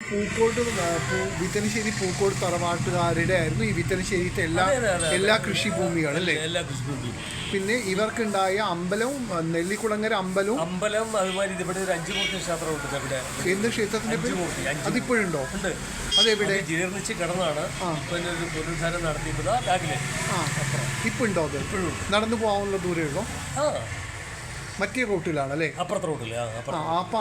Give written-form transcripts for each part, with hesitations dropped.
പൂക്കോട് വിത്തനശ്ശേരി പൂക്കോട് തറവാട്ടുകാരുടെ ആയിരുന്നു ഈ വിത്തനശ്ശേരിത്തെ എല്ലാ കൃഷിഭൂമികളും അല്ലേ? എല്ലാ കൃഷിഭൂമിയും. പിന്നെ ഇവർക്കുണ്ടായ അമ്പലവും നെല്ലിക്കുളങ്ങര അമ്പലം അതുമാതിരി ഇവിടെ ഒരു അഞ്ചുമൂർത്തി ക്ഷേത്രമുണ്ട്. ഇവിടെ എന്ത് ക്ഷേത്രത്തിന്റെ പേര്? അതിപ്പോഴുണ്ടോ? ഉണ്ട്. അതെവിടെ? ജീർണിച്ച് കിടന്നാണ്. പിന്നെ ഒരു പുനരുദ്ധാരം നടത്തിയത് ബാഗില്. ഇപ്പൊ ഉണ്ടോ? അത് നടന്നു പോകാനുള്ള ദൂരമേ ഉള്ളൂ. മറ്റേ റൂട്ടിലാണ് അല്ലേ? അപ്പുറത്തെ റൂട്ടില്. അപ്പൊ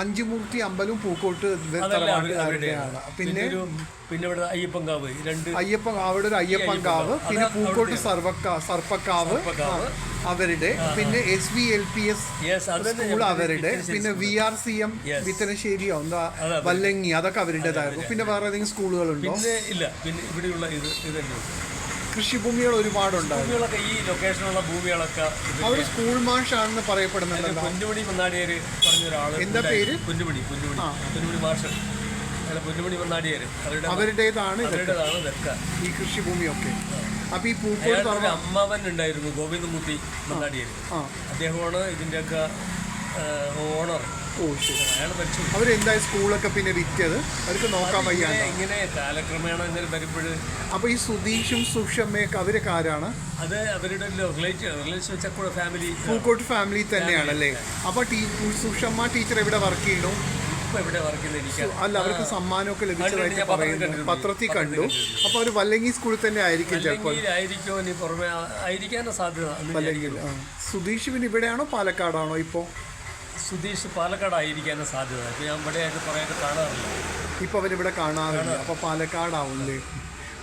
അഞ്ചുമൂർത്തി അമ്പലവും പൂക്കോട്ട് തറവാട്ടുകാരുടെയാണ്. പിന്നെ ഇവിടെ അയ്യപ്പൻകാവ് അവിടെ ഒരു അയ്യപ്പൻകാവ്, പിന്നെ പൂക്കോട്ട് സർപ്പക്കാവ് അവരുടെ, പിന്നെ SVLPS സ്കൂൾ അവരുടെ, പിന്നെ VRCM വിത്തനശ്ശേരിയോ എന്താ വല്ലങ്ങി അതൊക്കെ അവരുടേതായിരുന്നു. പിന്നെ വേറെ ഏതെങ്കിലും സ്കൂളുകളുണ്ടോ? ഇല്ല. പിന്നെ ഇവിടെയുള്ള ഇത് കൃഷിഭൂമികൾ ഒരുപാടുണ്ടാവും. ഈ ലൊക്കേഷനുള്ള ഭൂമികളൊക്കെ അവർ സ്കൂൾ മാഷാണെന്ന് പറയപ്പെടുന്നുണ്ട്. പൊന്നുമണി മണ്ണാടിയേര് പറഞ്ഞൊരാള്. എന്താ പേര്? പൊന്നുമണി മാഷ്. പൊന്നുമണി മണ്ണാടിയേര് അവരുടേതാണ് ഈ കൃഷിഭൂമിയൊക്കെ. അപ്പൊ ഈ പൂക്കോട് അമ്മാവൻ ഉണ്ടായിരുന്നു, ഗോവിന്ദമൂർത്തി മണ്ണാടിയേര്. അദ്ദേഹമാണ് ഇതിന്റെയൊക്കെ ഓണർ. അവരെന്തായി സ്കൂളൊക്കെ പിന്നെ വിറ്റത്? അവർക്ക് നോക്കാൻ വയ്യ. ഇങ്ങനെ കാലക്രമേണ വരുമ്പോൾ. അപ്പൊ ഈ സുധീഷും സുഷമ്മയൊക്കെ അവരൊക്കെ ആരാണ്? അത് അവരുടെ റിലേറ്റീവ് ഫാമിലി, പൂക്കോട്ട് ഫാമിലി തന്നെയാണല്ലേ? അപ്പൊ സുഷമ്മ ടീച്ചർ എവിടെ വർക്ക് ചെയ്യണു? അല്ല, അവർക്ക് സമ്മാനമൊക്കെ ലഭിച്ചതായിട്ട് പറയുന്നു, പത്രത്തിൽ കണ്ടു. അപ്പൊ അവര് വല്ലങ്ങി സ്കൂളിൽ തന്നെ ആയിരിക്കും ചിലപ്പോൾ. സുധീഷ് പിന്നെ ഇവിടെയാണോ പാലക്കാടാണോ ഇപ്പോ? സുധീഷ് പാലക്കാടായിരിക്കാനും സാധ്യത. ഞാൻ ഇവിടെ കുറേ കാണാറില്ല. ഇപ്പൊ അവരിവിടെ കാണാറില്ല. അപ്പൊ പാലക്കാടാവില്ലേ?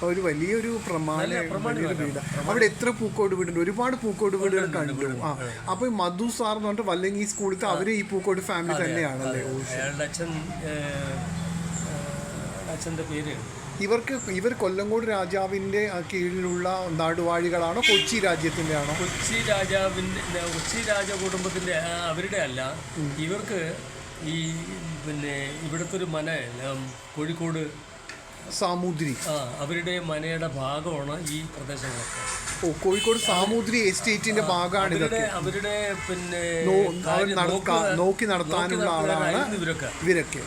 ഒരു വലിയൊരു വലിയൊരു വീട്. അവിടെ എത്ര പൂക്കോട് വീടുണ്ട്? ഒരുപാട് പൂക്കോട് വീടുകൾ കണ്ടു. അപ്പൊ മധു സാർ എന്ന് പറഞ്ഞിട്ട് വല്ലങ്ങി സ്കൂളിലത്തെ അവര് ഈ പൂക്കോട് ഫാമിലി തന്നെയാണല്ലേ? അച്ഛൻ്റെ പേര് ഇവർ കൊല്ലങ്കോട് രാജാവിന്റെ കീഴിലുള്ള നാടുവാഴികളാണോ? കൊച്ചി രാജ്യത്തിന്റെ ആണോ? കൊച്ചി രാജകുടുംബത്തിന്റെ അവരുടെ അല്ല. ഇവർക്ക് ഈ പിന്നെ ഇവിടുത്തെ ഒരു മന കോഴിക്കോട് സാമൂതിരി അവരുടെ മനയുടെ ഭാഗമാണ് ഈ പ്രദേശങ്ങളൊക്കെ. കോഴിക്കോട് സാമൂതിരി എസ്റ്റേറ്റിന്റെ ഭാഗമാണ് ഇതൊക്കെ. അവരുടെ പിന്നെ നോക്കി നടത്താനുള്ള ആളാണ് ഇവരൊക്കെ.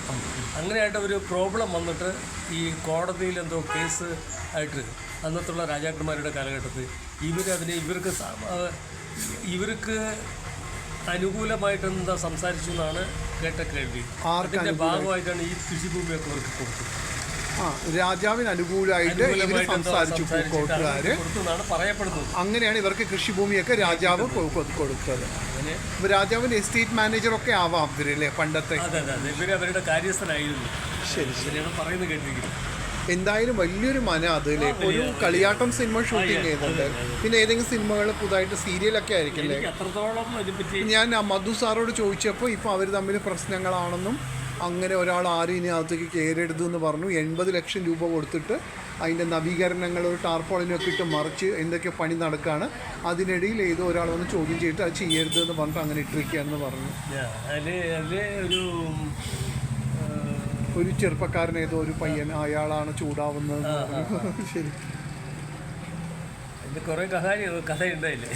അങ്ങനെയായിട്ട് ഒരു പ്രോബ്ലം വന്നിട്ട് ഈ കോടതിയിൽ എന്തോ കേസ് ആയിട്ട് അന്നത്തുള്ള രാജാക്കന്മാരുടെ കാലഘട്ടത്തിൽ ഇവർക്ക് അനുകൂലമായിട്ട് എന്താ സംസാരിച്ചു എന്നാണ് കേട്ട കേൾവി. അതിന്റെ ഭാഗമായിട്ടാണ് ഈ കൃഷിഭൂമിയൊക്കെ അവർക്ക് കൊടുത്തത്. രാജാവിന് അനുകൂലമായിട്ട് ഇവർ സംസാരിച്ചു പൂക്കോട്ടുകാര്. അങ്ങനെയാണ് ഇവർക്ക് കൃഷിഭൂമിയൊക്കെ രാജാവ് കൊടുത്തത്. രാജാവിന്റെ എസ്റ്റേറ്റ് മാനേജറൊക്കെ ആവാം ഇവരല്ലേ പണ്ടത്തെ? അവരുടെ കാര്യസ്ഥനായിരുന്നു. ശരി, പറയുന്നത് കേട്ടിരിക്കുന്നു. എന്തായാലും വലിയൊരു മന അതിലെ ഒരു കളിയാട്ടം സിനിമ ഷൂട്ടിങ് ചെയ്യുന്നുണ്ട്. പിന്നെ ഏതെങ്കിലും സിനിമകൾ പുതുതായിട്ട് സീരിയലൊക്കെ ആയിരിക്കില്ലേ? ഞാൻ മധു സാറോട് ചോദിച്ചപ്പോൾ ഇപ്പൊ അവർ തമ്മിൽ പ്രശ്നങ്ങളാണെന്നും അങ്ങനെ ഒരാൾ ആരും ഇനി അകത്തേക്ക് കയറരുതെന്ന് പറഞ്ഞു. 80 ലക്ഷം രൂപ കൊടുത്തിട്ട് അതിൻ്റെ നവീകരണങ്ങൾ ഒരു ടാർപോളിനൊക്കെ ഇട്ട് മറിച്ച് എന്തൊക്കെ പണി നടക്കുകയാണ്. അതിനിടയിൽ ഏതോ ഒരാൾ വന്ന് ചോദ്യം ചെയ്തിട്ട് അത് ചെയ്യരുതെന്ന് പറഞ്ഞിട്ട് അങ്ങനെ ഇട്ടിരിക്കുകയാണെന്ന് പറഞ്ഞു. ഒരു ചെറുപ്പക്കാരൻ ഏതോ ഒരു പയ്യൻ അയാളാണ് ചൂടാവുന്നത്. ശരി, കുറേ കഥയുണ്ടായില്ലേ?